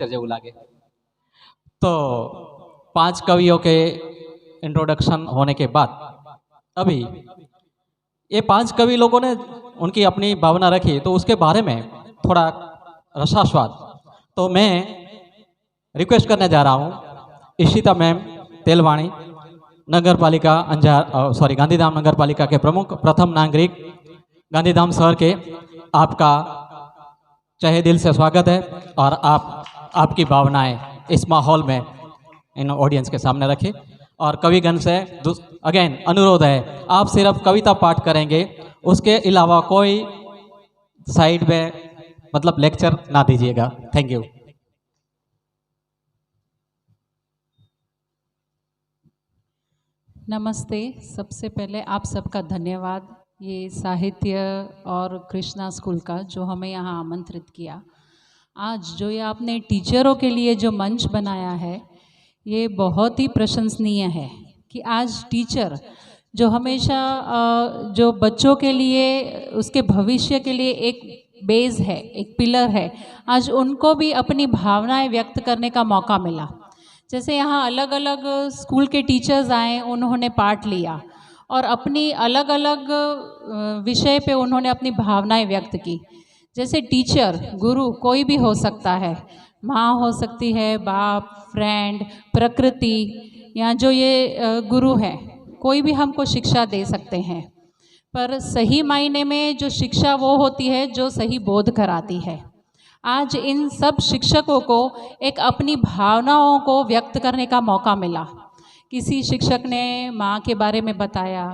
Lecture जेवू लागे। तो 5 कवियों के इंट्रोडक्शन होने के बाद अभी ये 5 कवि लोगों ने उनकी अपनी भावना रखी, तो उसके बारे में थोड़ा रसास्वाद तो मैं रिक्वेस्ट करने जा रहा हूँ इशिता मैम तेलवाणी, नगर पालिका अंजार गांधीधाम नगर पालिका के प्रमुख प्रथम नागरिक गांधीधाम शहर के, आपका चाहे दिल से स्वागत है और आपकी भावनाएं इस माहौल में इन ऑडियंस के सामने रखें। और कविगण से अगेन अनुरोध है, आप सिर्फ कविता पाठ करेंगे, उसके अलावा कोई साइड में मतलब लेक्चर ना दीजिएगा। Thank you. नमस्ते। सबसे पहले आप सबका धन्यवाद, ये साहित्य और कृष्णा स्कूल का जो हमें यहाँ आमंत्रित किया। आज जो ये आपने टीचरों के लिए जो मंच बनाया है, ये बहुत ही प्रशंसनीय है कि आज टीचर जो हमेशा जो बच्चों के लिए उसके भविष्य के लिए एक बेस है, एक पिलर है, आज उनको भी अपनी भावनाएं व्यक्त करने का मौका मिला। जैसे यहाँ अलग अलग स्कूल के टीचर्स आए, उन्होंने पार्ट लिया और अपनी अलग अलग विषय पे उन्होंने अपनी भावनाएं व्यक्त की। जैसे टीचर, गुरु कोई भी हो सकता है, माँ हो सकती है, बाप, फ्रेंड, प्रकृति, या जो ये गुरु है, कोई भी हमको शिक्षा दे सकते हैं। पर सही मायने में जो शिक्षा वो होती है जो सही बोध कराती है। आज इन सब शिक्षकों को एक अपनी भावनाओं को व्यक्त करने का मौका मिला। किसी शिक्षक ने माँ के बारे में बताया,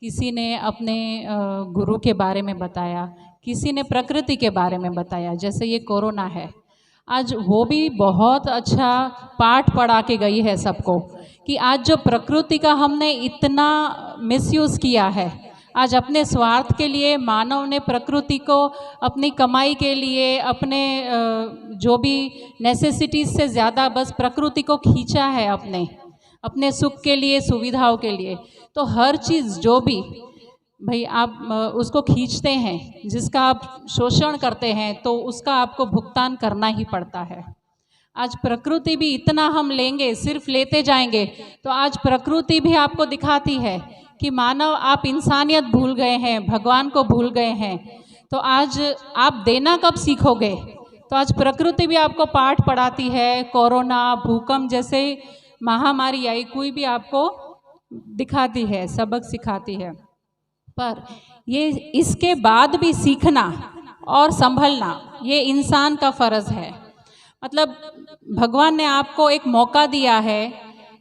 किसी ने अपने गुरु के बारे में बताया, किसी ने प्रकृति के बारे में बताया। जैसे ये कोरोना है, आज वो भी बहुत अच्छा पाठ पढ़ा के गई है सबको कि आज जो प्रकृति का हमने इतना मिसयूज़ किया है, आज अपने स्वार्थ के लिए मानव ने प्रकृति को अपनी कमाई के लिए, अपने जो भी नेसेसिटीज़ से ज़्यादा बस प्रकृति को खींचा है अपने सुख के लिए, सुविधाओं के लिए। तो हर चीज़ जो भी भाई आप उसको खींचते हैं, जिसका आप शोषण करते हैं, तो उसका आपको भुगतान करना ही पड़ता है। आज प्रकृति भी इतना हम लेंगे, सिर्फ लेते जाएंगे, तो आज प्रकृति भी आपको दिखाती है कि मानव आप इंसानियत भूल गए हैं, भगवान को भूल गए हैं। तो आज आप देना कब सीखोगे? तो आज प्रकृति भी आपको पाठ पढ़ाती है। कोरोना, भूकंप जैसे महामारी आई, कोई भी आपको दिखाती है, सबक सिखाती है। पर ये इसके बाद भी सीखना और संभलना ये इंसान का फ़र्ज़ है। मतलब भगवान ने आपको एक मौका दिया है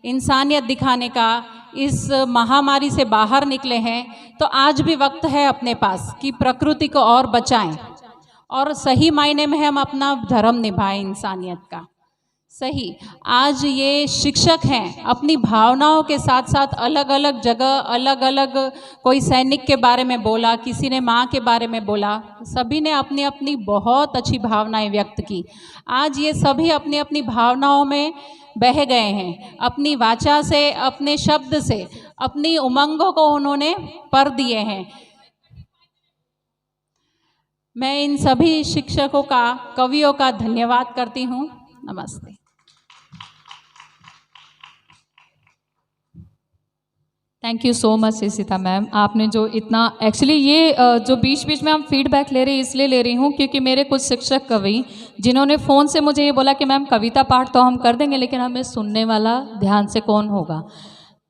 इंसानियत दिखाने का, इस महामारी से बाहर निकले हैं, तो आज भी वक्त है अपने पास कि प्रकृति को और बचाएं और सही मायने में हम अपना धर्म निभाएं इंसानियत का। सही आज ये शिक्षक हैं, अपनी भावनाओं के साथ साथ अलग अलग जगह अलग अलग, कोई सैनिक के बारे में बोला, किसी ने माँ के बारे में बोला, सभी ने अपनी अपनी बहुत अच्छी भावनाएं व्यक्त की। आज ये सभी अपनी अपनी भावनाओं में बह गए हैं, अपनी वाचा से, अपने शब्द से, अपनी उमंगों को उन्होंने पर दिए हैं। मैं इन सभी शिक्षकों का, कवियों का धन्यवाद करती हूँ। नमस्ते। Thank you so much Ishita ma'am, आपने जो इतना एक्चुअली ये जो बीच बीच में हम फीडबैक ले रहे हैं, इसलिए ले रही हूँ क्योंकि मेरे कुछ शिक्षक कवि जिन्होंने फ़ोन से मुझे ये बोला कि मैम कविता पाठ तो हम कर देंगे, लेकिन हमें सुनने वाला ध्यान से कौन होगा।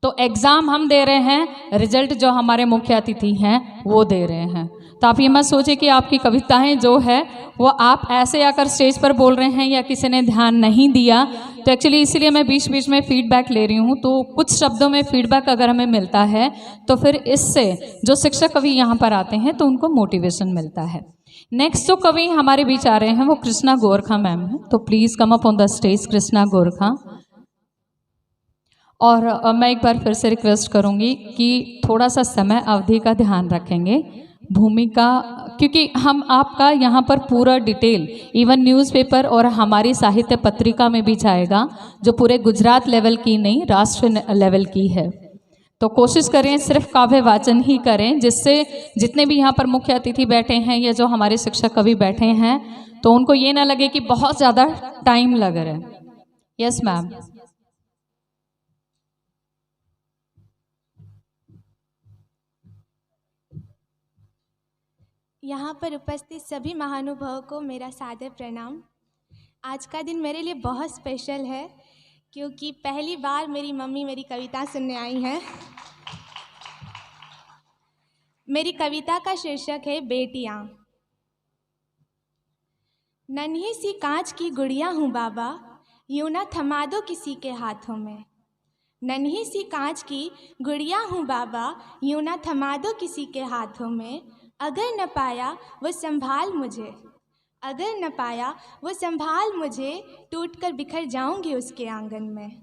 तो एग्ज़ाम हम दे रहे हैं, रिजल्ट जो हमारे मुख्य अतिथि हैं वो दे रहे हैं। तो आप ये मत सोचिए कि आपकी कविताएं जो है वो आप ऐसे आकर स्टेज पर बोल रहे हैं या किसी ने ध्यान नहीं दिया। तो एक्चुअली इसीलिए मैं बीच बीच में फीडबैक ले रही हूँ। तो कुछ शब्दों में फीडबैक अगर हमें मिलता है तो फिर इससे जो शिक्षक कवि यहाँ पर आते हैं तो उनको मोटिवेशन मिलता है। नेक्स्ट जो कवि हमारे बीच आ रहे हैं वो कृष्णा गोरखा मैम है। तो please come up on the stage Krishna Gorkha. और मैं एक बार फिर से रिक्वेस्ट करूँगी कि थोड़ा सा समय अवधि का ध्यान रखेंगे, भूमिका, क्योंकि हम आपका यहाँ पर पूरा डिटेल इवन न्यूज़पेपर और हमारी साहित्य पत्रिका में भी जाएगा, जो पूरे गुजरात लेवल की नहीं राष्ट्र लेवल की है। तो कोशिश करें सिर्फ काव्य वाचन ही करें, जिससे जितने भी यहाँ पर मुख्य अतिथि बैठे हैं या जो हमारे शिक्षक कवि बैठे हैं तो उनको ये ना लगे कि बहुत ज़्यादा टाइम लग रहा है। Yes ma'am. यहाँ पर उपस्थित सभी महानुभावों को मेरा सादर प्रणाम। आज का दिन मेरे लिए बहुत स्पेशल है क्योंकि पहली बार मेरी मम्मी मेरी कविता सुनने आई हैं। मेरी कविता का शीर्षक है बेटियाँ। नन्ही सी कांच की गुड़िया हूँ बाबा, यूँ न थमा दो किसी के हाथों में। नन्ही सी कांच की गुड़िया हूँ बाबा, यूँ न थमा दो किसी के हाथों में। अगर न पाया वो संभाल मुझे, अगर न पाया वो संभाल मुझे, टूटकर बिखर जाऊंगी उसके आंगन में,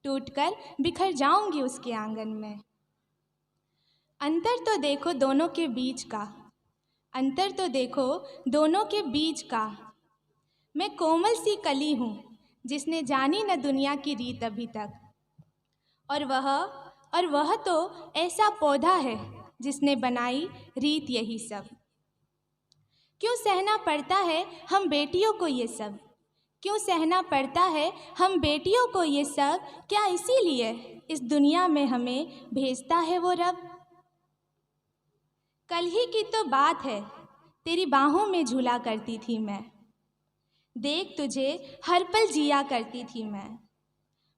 टूटकर बिखर जाऊंगी उसके आंगन में। अंतर तो देखो दोनों के बीच का, अंतर तो देखो दोनों के बीच का। मैं कोमल सी कली हूँ जिसने जानी न दुनिया की रीत अभी तक, और वह तो ऐसा पौधा है जिसने बनाई रीत यही सब। क्यों सहना पड़ता है हम बेटियों को ये सब, क्यों सहना पड़ता है हम बेटियों को ये सब। क्या इसीलिए इस दुनिया में हमें भेजता है वो रब। कल ही की तो बात है तेरी बाहों में झूला करती थी मैं, देख तुझे हर पल जिया करती थी मैं।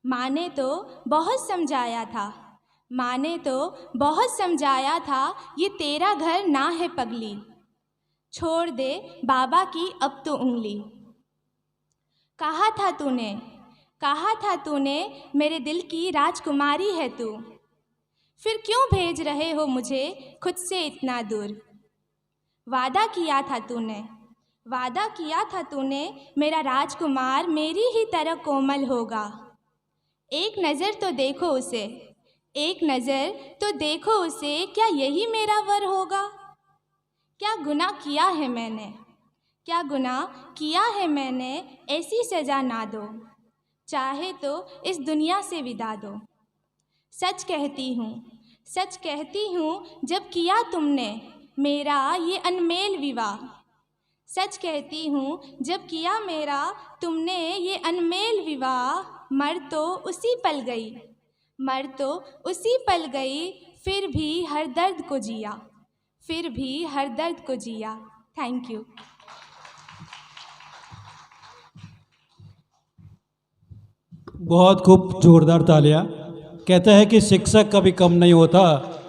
माँ ने तो बहुत समझाया था, माँ ने तो बहुत समझाया था, ये तेरा घर ना है पगली, छोड़ दे बाबा की अब तो उंगली। कहा था तूने, कहा था तूने मेरे दिल की राजकुमारी है तू, फिर क्यों भेज रहे हो मुझे खुद से इतना दूर। वादा किया था तूने, वादा किया था तूने, मेरा राजकुमार मेरी ही तरह कोमल होगा। एक नज़र तो देखो उसे, एक नज़र तो देखो उसे, क्या यही मेरा वर होगा। क्या गुनाह किया है मैंने, क्या गुनाह किया है मैंने, ऐसी सज़ा ना दो, चाहे तो इस दुनिया से विदा दो। सच कहती हूँ, सच कहती हूँ, जब किया तुमने मेरा ये अनमेल विवाह। सच कहती हूँ जब किया मेरा तुमने ये अनमेल विवाह। मर तो उसी पल गई, मर तो उसी पल गई, फिर भी हर दर्द को जिया, फिर भी हर दर्द को जिया। Thank you. बहुत खूब, जोरदार तालियां। कहते हैं कि शिक्षक कभी कम नहीं होता,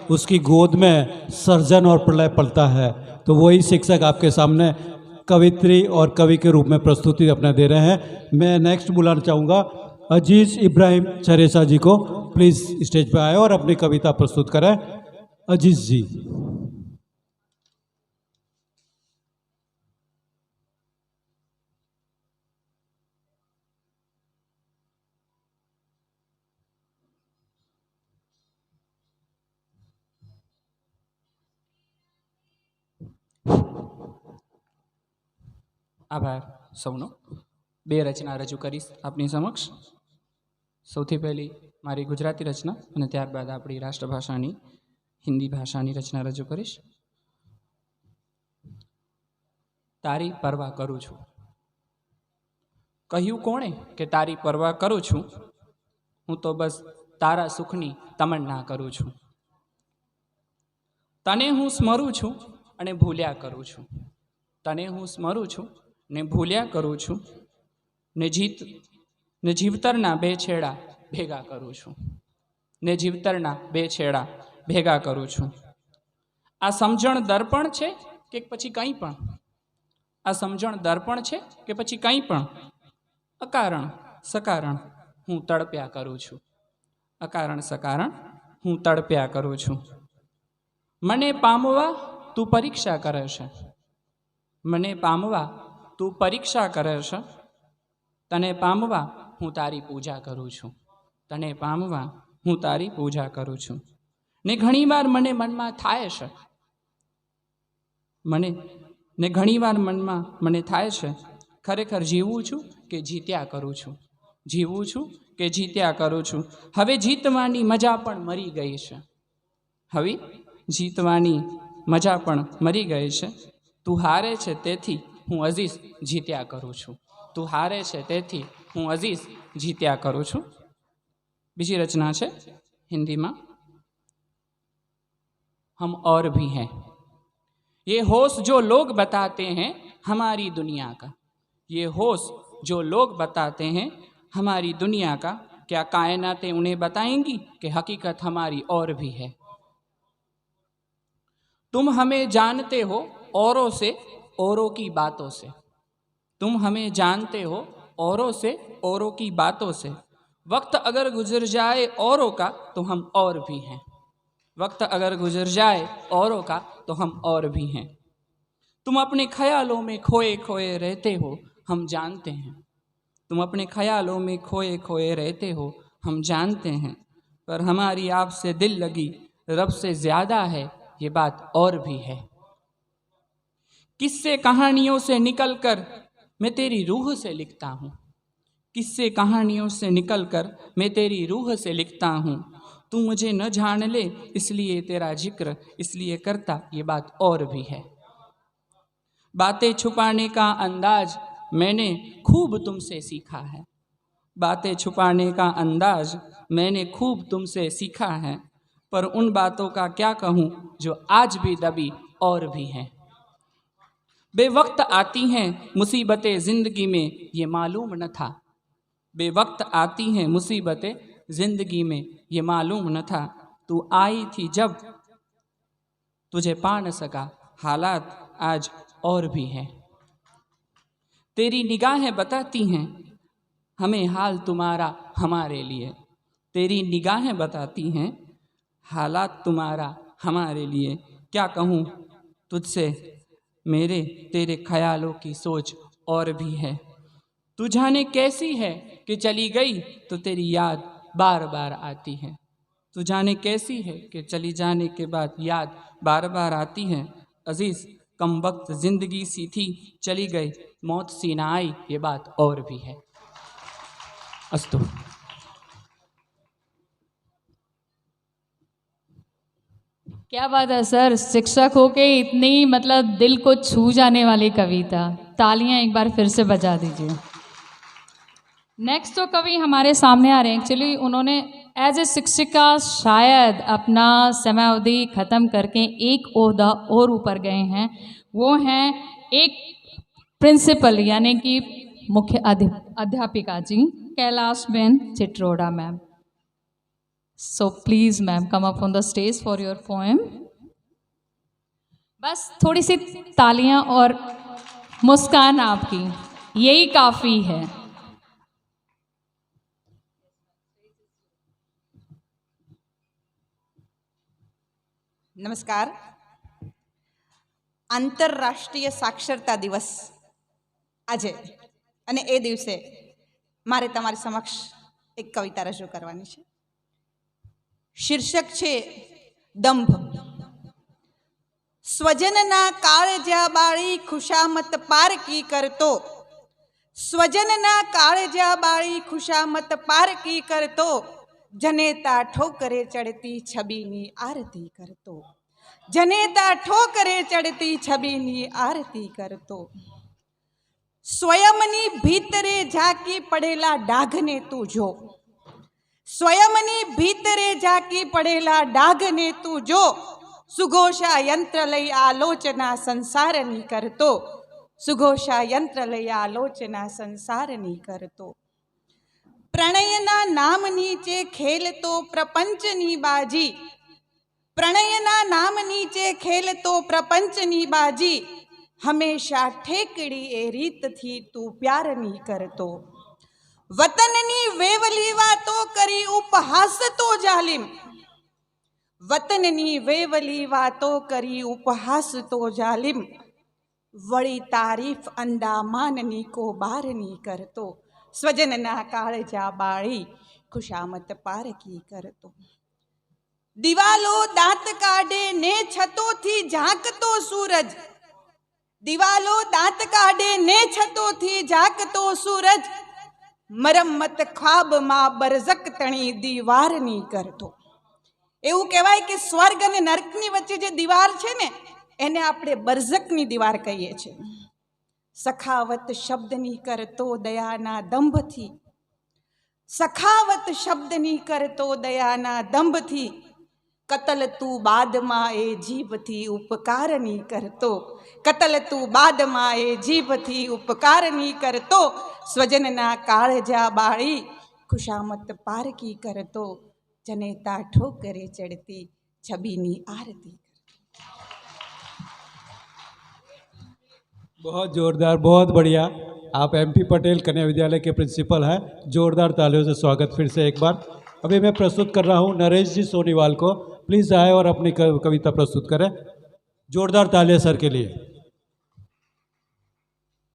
उसकी गोद में सर्जन और प्रलय पलता है। तो वही शिक्षक आपके सामने कवित्री और कवि के रूप में प्रस्तुति अपना दे रहे हैं। मैं नेक्स्ट बुलाना चाहूँगा अजीज़ इब्राहिम चरेसा जी को। प्लीज़ स्टेज पर आए और अपनी कविता प्रस्तुत करें। अजीज़ जी। આભાર સૌનો। બે રચના રજૂ કરીશ આપની સમક્ષ। સૌથી પહેલી મારી ગુજરાતી રચના અને ત્યારબાદ આપણી રાષ્ટ્રભાષાની હિન્દી ભાષાની રચના રજૂ કરીશ। તારી પરવા કરું છું। કહ્યું કોણે કે તારી પરવા કરું છું, હું તો બસ તારા સુખની તમન્ના કરું છું। તને હું સ્મરું છું અને ભૂલ્યા કરું છું, તને હું સ્મરું છું ને ભૂલ્યા કરું છું, ને જીવતરના બે છેડા ભેગા કરું છું, ને જીવતરના બે છેડા ભેગા કરું છું। આ સમજણ દર્પણ છે કે પછી કંઈ પણ, આ સમજણ દર્પણ છે કે પછી કંઈ પણ, અકારણ સકારણ હું તડપ્યા કરું છું, અકારણ સકારણ હું તડપ્યા કરું છું। મને પામવા તું પરીક્ષા કરે છે, મને પામવા તું પરીક્ષા કરે છે, તને પામવા હું તારી પૂજા કરું છું, તને પામવા હું તારી પૂજા કરું છું। ને ઘણીવાર મને મનમાં થાય છે, ને ઘણીવાર મનમાં મને થાય છે, ખરેખર જીવું છું કે જીત્યા કરું છું, જીવું છું કે જીત્યા કરું છું। હવે જીતવાની મજા પણ મરી ગઈ છે, હવે જીતવાની મજા પણ મરી ગઈ છે. તું હારે છે તેથી હું અઝીઝ જીત્યા કરું છું. તું હારે છે તેથી હું અઝીઝ જીત્યા કરું છું. બીજી રચના છે હિન્દીમાં. हम और भी हैं, ये होश जो लोग बताते हैं हमारी दुनिया का, ये होश जो लोग बताते हैं हमारी दुनिया का, क्या कायनातें उन्हें बताएंगी कि हकीकत हमारी और भी है. तुम हमें जानते हो औरों से, औरों की बातों से. तुम हमें जानते हो औरों से, औरों की बातों से. वक्त अगर गुजर जाए औरों का तो हम और भी हैं. वक्त अगर गुजर जाए औरों का तो हम और भी हैं. तुम अपने ख्यालों में खोए खोए रहते हो, हम जानते हैं. तुम अपने ख्यालों में खोए खोए रहते हो, हम जानते हैं. पर हमारी आपसे दिल लगी रब से ज़्यादा है, ये बात और भी है. किस्से कहानियों से निकल कर मैं तेरी रूह से लिखता हूँ. किस्से कहानियों से निकल कर मैं तेरी रूह से लिखता हूँ. तू मुझे न जान ले इसलिए तेरा जिक्र इसलिए करता, ये बात और भी है. बातें छुपाने का अंदाज मैंने खूब तुमसे सीखा है. बातें छुपाने का अंदाज मैंने खूब तुमसे सीखा है. पर उन बातों का क्या कहूँ जो आज भी दबी और भी हैं. बेवक्त आती हैं मुसीबतें ज़िंदगी में, ये मालूम न था. बेवक्त आती हैं मुसीबतें ज़िंदगी में, ये मालूम न था. तू आई थी जब तुझे पा न सका, हालात आज और भी हैं. तेरी निगाहें बताती हैं हमें हाल तुम्हारा हमारे लिए. तेरी निगाहें बताती हैं हालात तुम्हारा हमारे लिए. क्या कहूँ तुझसे मेरे तेरे ख्यालों की सोच और भी है. तू जाने कैसी है कि चली गई तो तेरी याद बार बार आती है. तू जाने कैसी है कि चली जाने के बाद याद बार बार आती है. अजीज़ कम वक्त ज़िंदगी सी थी, चली गई मौत सी ना आई, ये बात और भी है. अस्तु. क्या बात है सर, शिक्षक होके इतनी मतलब दिल को छू जाने वाली कविता. तालियां एक बार फिर से बजा दीजिए. नेक्स्ट जो कवि हमारे सामने आ रहे हैं, एक्चुअली उन्होंने एज ए शिक्षिका शायद अपना समय अवधि ख़त्म करके एक ओहदा और ऊपर गए हैं. वो हैं एक प्रिंसिपल यानी कि मुख्य अध्यापिका जी, Kailash Ben Chitroda ma'am. So please ma'am come up on the stage for your poem. बस थोड़ी सी तालियां और मुस्कान आपकी, यही काफ़ी है. નમસ્કાર. આંતરરાષ્ટ્રીય સાક્ષરતા દિવસ આજે અને એ દિવસે મારે તમારી સમક્ષ એક કવિતા રજૂ કરવાની છે. શીર્ષક છે દંભ. સ્વજનના કાળજા બાળી ખુશામત પારકી કરતો, સ્વજનના કાળજા બાળી ખુશામત પારકી કરતો, જનેતા ઠોકરે ચડતી છબીની આરતી કરતો, જનેતા ઠોકરે ચડતી છબીની આરતી કરતો. સ્વયંની ભીતરે ઝાંકી પડેલા ડાઘને તું જો, સ્વયંની ભીતરે ઝાંકી પડેલા ડાઘને તું જો, સુઘોષા યંત્ર લઈ આલોચના સંસારની કરતો, સુઘોષા યંત્ર લઈ આલોચના સંસારની કરતો. प्रणयना नाम नीचे खेलतो प्रपंचनी बाजी, प्रणयना नाम नीचे खेलतो प्रपंचनी बाजी, हमेशा ठेकड़ी ए रीत थी तू प्यार नी करतो. वतननी वेवली वातो करी उपहास तो जालिम, वतननी वेवली वातो करी उपहास तो जालिम, वड़ी तारीफ अंदामाननी को बार नी करतो. स्वजनना काळजा बाळी खुशामत पारकी करतो. दिवालो दांत काढे ने छतोथी झांकतो सूरज, दिवालो दांत काढे ने छतोथी झांकतो सूरज, मरम्मत ख्वाब मां बरजक तणी दीवार नी करतो. એવું કહેવાય કે સ્વર્ગ અને નર્કની વચ્ચે જે દીવાર છે ને એને આપણે બરઝકની દીવાર કહીએ છીએ. સખાવત શબ્દની કરતો દયાના દંભથી, સખાવત શબ્દની કરતો દયાના દંભથી, કતલ તું બાદમાં એ જીભથી ઉપકારની કરતો, કતલ તું બાદમાં એ જીભથી ઉપકારની કરતો, સ્વજનના કાળજા બાળી ખુશામત પારકી કરતો, જનેતા ઠોકરે ચડતી છબીની આરતી. बहुत जोरदार, बहुत बढ़िया. आप MP पटेल कन्या विद्यालय के प्रिंसिपल हैं. जोरदार तालियों से स्वागत फिर से एक बार. अभी मैं प्रस्तुत कर रहा हूं नरेश जी सोनीवाल को. प्लीज़ आए और अपनी कविता प्रस्तुत करें. जोरदार तालियां सर के लिए.